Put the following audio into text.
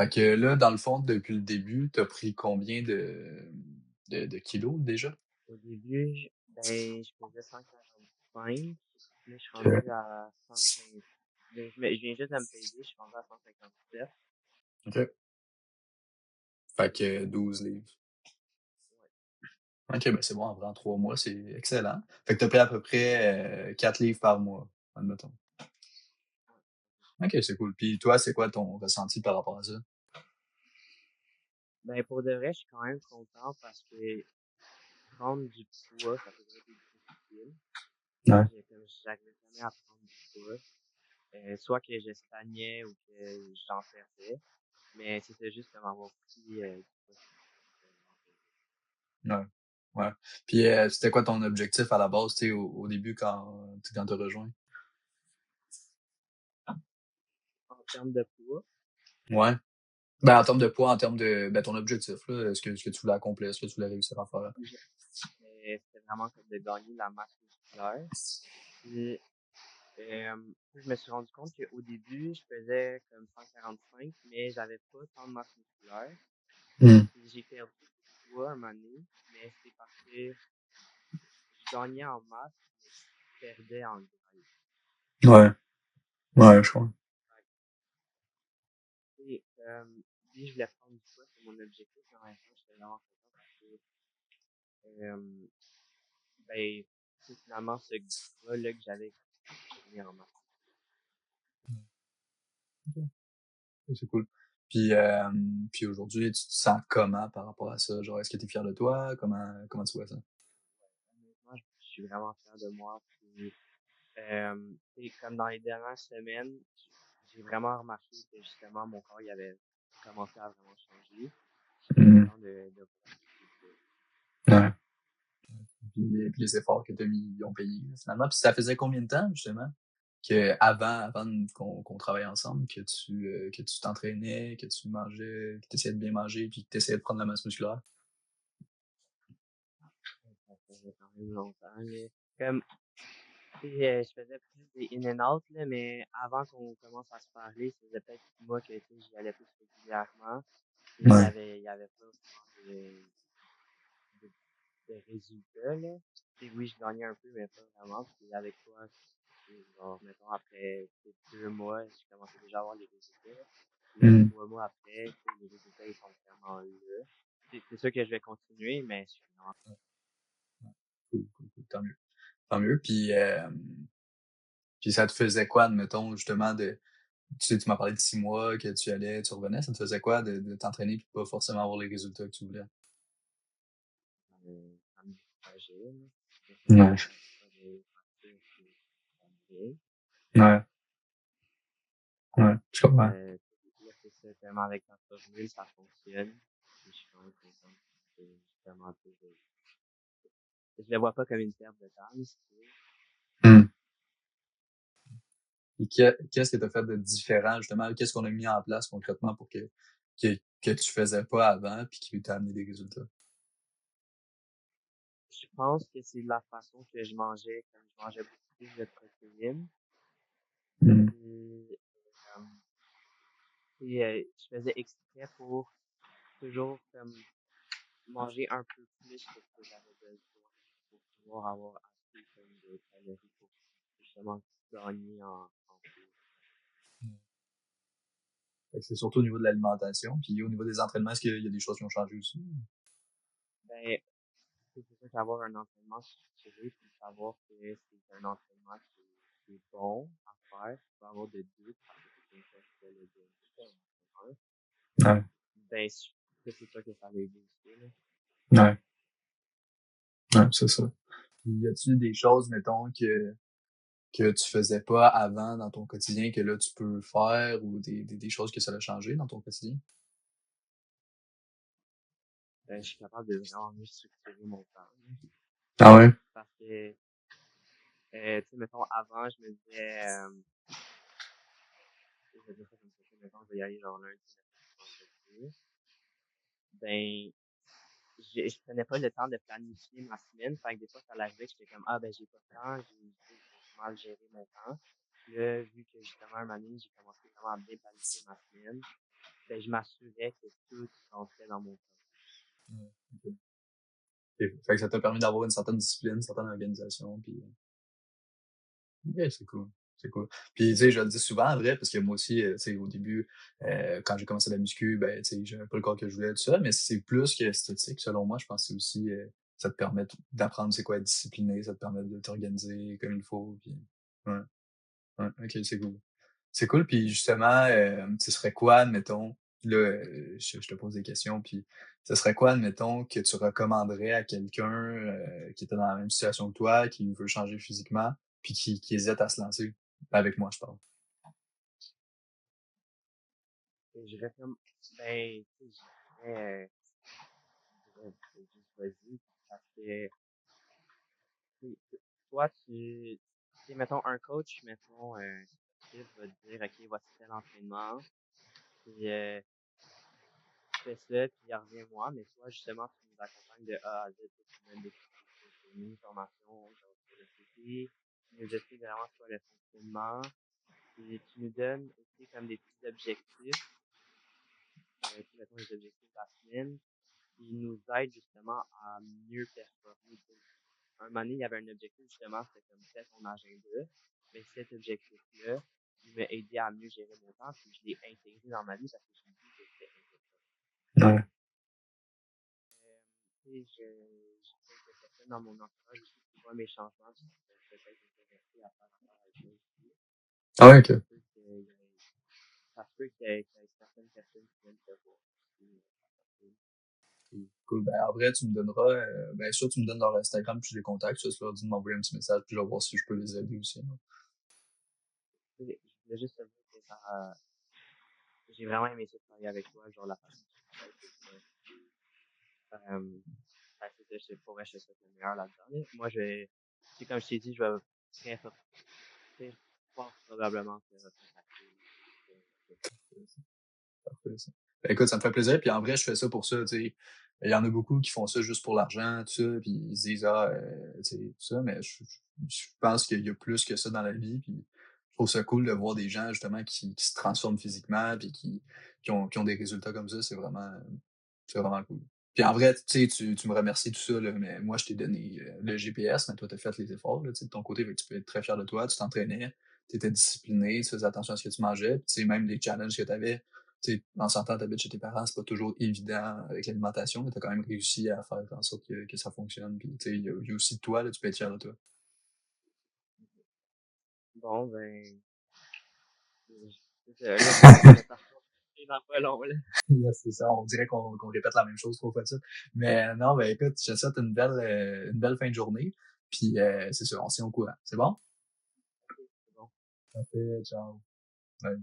Fait que là, dans le fond, depuis le début, tu as pris combien de kilos déjà? Au début, je faisais 145. Là, je suis OK. rendu à 150. Je viens juste de me peser, je suis rendu à 157. OK. Fait que 12 livres. Ouais, OK, ben c'est bon, en vrai, en 3 mois, c'est excellent. Fait que tu as pris à peu près 4 livres par mois, admettons. ouais. OK, c'est cool. Puis toi, c'est quoi ton ressenti par rapport à ça? Pour de vrai, je suis quand même content parce que prendre du poids, ça peut être difficile. Ouais. J'arrivais jamais à prendre du poids. Soit que je stagnais ou que j'en perdais. Mais c'était juste comme avoir pris du poids. Ouais. Ouais. Puis c'était quoi ton objectif à la base, tu sais, au début quand tu as rejoint? En termes de poids, Ouais. Ben, en termes de poids, en termes de ben, ton objectif, là, ce que tu voulais accomplir, ce que tu voulais réussir à faire. c'était vraiment comme de gagner de la masse musculaire. Puis, je me suis rendu compte qu'au début, je faisais comme 145, mais j'avais pas tant de masse musculaire. Hmm. Puis j'ai perdu du poids un moment donné, mais c'est parce que je gagnais en masse, mais je perdais en graisse. Ouais. Ouais, je crois. Et, puis je voulais prendre du poids, c'est mon objectif, mais en même temps, j'étais vraiment content parce que, euh, ben, c'est finalement ce gras-là que j'avais gagné en masse. OK. C'est cool. Puis, puis aujourd'hui, tu te sens comment par rapport à ça? Genre, est-ce que tu es fier de toi? Comment tu vois ça? Honnêtement, je suis vraiment fier de moi. Puis, et comme dans les dernières semaines, j'ai vraiment remarqué que justement mon corps il avait commencé à vraiment changer. Je suis Hmm. content de voir ça. Ouais. Puis les efforts que tu as mis, ils ont payé, finalement. Puis ça faisait combien de temps, justement, avant qu'on travaille ensemble, que tu t'entraînais, que tu mangeais, que tu essayais de bien manger, puis que tu essayais de prendre la masse musculaire? Ça faisait quand même longtemps. Là. Comme, tu sais, je faisais plus des in and out, là, mais avant qu'on commence à se parler, ça faisait peut-être 6 mois que tu sais, j'y allais plus régulièrement. Et Ouais. il y avait pas vraiment de, de résultats. Là. Tu sais, oui, je gagnais un peu, mais pas vraiment. Puis avec toi, genre, mettons, après 2 mois, j'ai commencé déjà à avoir les résultats. Puis là, Hmm. 3 mois après, tu sais, les résultats, ils sont vraiment là. C'est sûr que je vais continuer, mais je suis vraiment... Cool, cool, cool. Tant mieux. Tant mieux. Puis ça te faisait quoi, admettons, justement, tu sais, tu m'as parlé de 6 mois, que tu allais, tu revenais, ça te faisait quoi de t'entraîner et pas forcément avoir les résultats que tu voulais? Ça me décourageait, là. Je me faisais Ouais. dire à chaque fois de partir, puis ça allait. Ouais. Ouais. Je comprends. Là, c'est ça, tellement avec la formule, ça fonctionne. Puis je suis quand même content. C'est justement, tu sais, je le vois pas comme une perte de temps, si tu veux. Hmm. Et qu'est-ce que tu as fait de différent, justement? Qu'est-ce qu'on a mis en place concrètement pour que tu faisais pas avant puis qui t'a amené des résultats? Je pense que c'est de la façon que je mangeais, comme je mangeais beaucoup plus de protéines. Hmm. Puis, je faisais exprès pour toujours comme manger un peu plus que ce que j'avais besoin pour pouvoir avoir assez comme de calories pour justement gagner en poids. Fait que c'est surtout au niveau de l'alimentation. Puis au niveau des entraînements, est-ce qu'il y a des choses qui ont changé aussi? Ben, c'est ça qu'avoir un entraînement structuré, puis savoir que c'est un entraînement qui est bon à faire, tu peux avoir de doutes parce que c'est une fois que tu fais le bien, Ouais. ben, c'est sûr que ça va aider aussi, là. Ouais. Ouais, c'est ça. Puis y a-t-il des choses, mettons, que tu faisais pas avant dans ton quotidien que là tu peux faire ou des choses que ça a changé dans ton quotidien? Ben, je suis capable de vraiment mieux structurer mon temps, là. Ah ouais? Parce que, tu sais, mettons, avant, je me disais, je vais dire ça comme ça, mettons, je vais y aller genre lundi, mercredi, vendredi. Ben, je prenais pas le temps de planifier ma semaine. Fait que des fois, ça l'arrivait que j'étais comme, ah, ben, j'ai pas le temps, j'ai mal géré mon temps. Puis là, vu que justement, un moment donné, j'ai commencé vraiment à bien planifier ma semaine, ben, je m'assurais que tout rentrait dans mon temps. Ouais, OK. OK. Fait que ça t'a permis d'avoir une certaine discipline, une certaine organisation, puis OK, c'est cool, c'est cool. Puis, tu sais, je le dis souvent en vrai parce que moi aussi, tu sais, au début, quand j'ai commencé la muscu, ben, tu sais, j'avais pas le corps que je voulais, tout ça, mais c'est plus que esthétique selon moi. Je pense que c'est aussi, ça te permet d'apprendre c'est quoi être discipliné, ça te permet de t'organiser comme il faut, puis ouais, ouais, OK, c'est cool. C'est cool, puis justement, ce serait quoi, admettons, là, je te pose des questions, puis ce serait quoi, admettons, que tu recommanderais à quelqu'un, qui était dans la même situation que toi, qui veut changer physiquement, puis qui hésite à se lancer? Avec moi, je parle. Et je recommande, ben, tu sais, juste vas-y, parce que, tu sais, toi, tu sais, mettons, un coach, mettons, sportif va te dire, OK, voici tel entraînement, puis fais ça, puis reviens-moi, mais toi, justement, tu nous accompagnes de A à Z, tu nous donnes des cours, formation, genre, sur le CP, tu nous expliques vraiment c'est quoi le fonctionnement, puis tu nous donnes aussi comme des petits objectifs, tu sais, mettons les objectifs de la semaine, qui nous aident justement à mieux performer. Un moment donné, il y avait un objectif, justement, c'était comme faire ton agenda, mais cet objectif-là, il m'a aidé à mieux gérer mon temps, puis je l'ai intégré dans ma vie parce que je me dis que c'était important. Ouais. Tu sais, j'ai quelques personnes dans mon entourage aussi qui voient mes changements, qui sont peut-être intéressées à faire affaire avec moi aussi. Ah ouais, OK. Ça se peut qu'il y ait certaines personnes qui viennent te voir aussi. Cool. Cool. Ben, en vrai, tu me donneras, ben, soit tu me donnes leur Instagram, puis je les contacte, soit tu leur dis de m'envoyer un petit message, puis je vais voir si je peux les aider aussi, là. Je voulais juste te dire que j'ai vraiment aimé ça travailler avec toi, genre la façon dont tu travailles, tout ça. Ben, c'est ça, pour vrai, je te souhaite le meilleur là-dedans. Là. Moi, tu sais, comme je t'ai dit, je vais très fort, très fort probablement te recontacter. Parfait, ça. Ben, écoute, ça me fait plaisir. Puis en vrai, je fais ça pour ça, tu sais. Il y en a beaucoup qui font ça juste pour l'argent, tout ça, puis ils se disent, ah, tu sais, tout ça, mais je pense qu'il y a plus que ça dans la vie. Puis je trouve ça cool de voir des gens, justement, qui se transforment physiquement, puis qui ont des résultats comme ça. C'est vraiment cool. Puis en vrai, tu sais, tu me remercies tout ça, là, mais moi, je t'ai donné le GPS, mais toi, tu as fait les efforts, là, tu sais, de ton côté, fait que tu peux être très fier de toi. Tu t'entraînais, tu étais discipliné, tu faisais attention à ce que tu mangeais, puis tu sais, même les challenges que tu avais, tu sais, en sortant, t'habites chez tes parents, c'est pas toujours évident avec l'alimentation, mais t'as quand même réussi à faire en sorte que ça fonctionne. Puis, tu sais, il y a aussi toi, là, tu peux être fier de toi. Bon, ben, c'est ça, là, je vais partir dans pas long, là. Yes, c'est ça. On dirait qu'on répète la même chose trop fois de suite. Mais non, ben écoute, je te souhaite une belle fin de journée. Puis, c'est sûr, on se tient au courant. C'est bon? Ok, c'est bon. Parfait, ciao. Bye.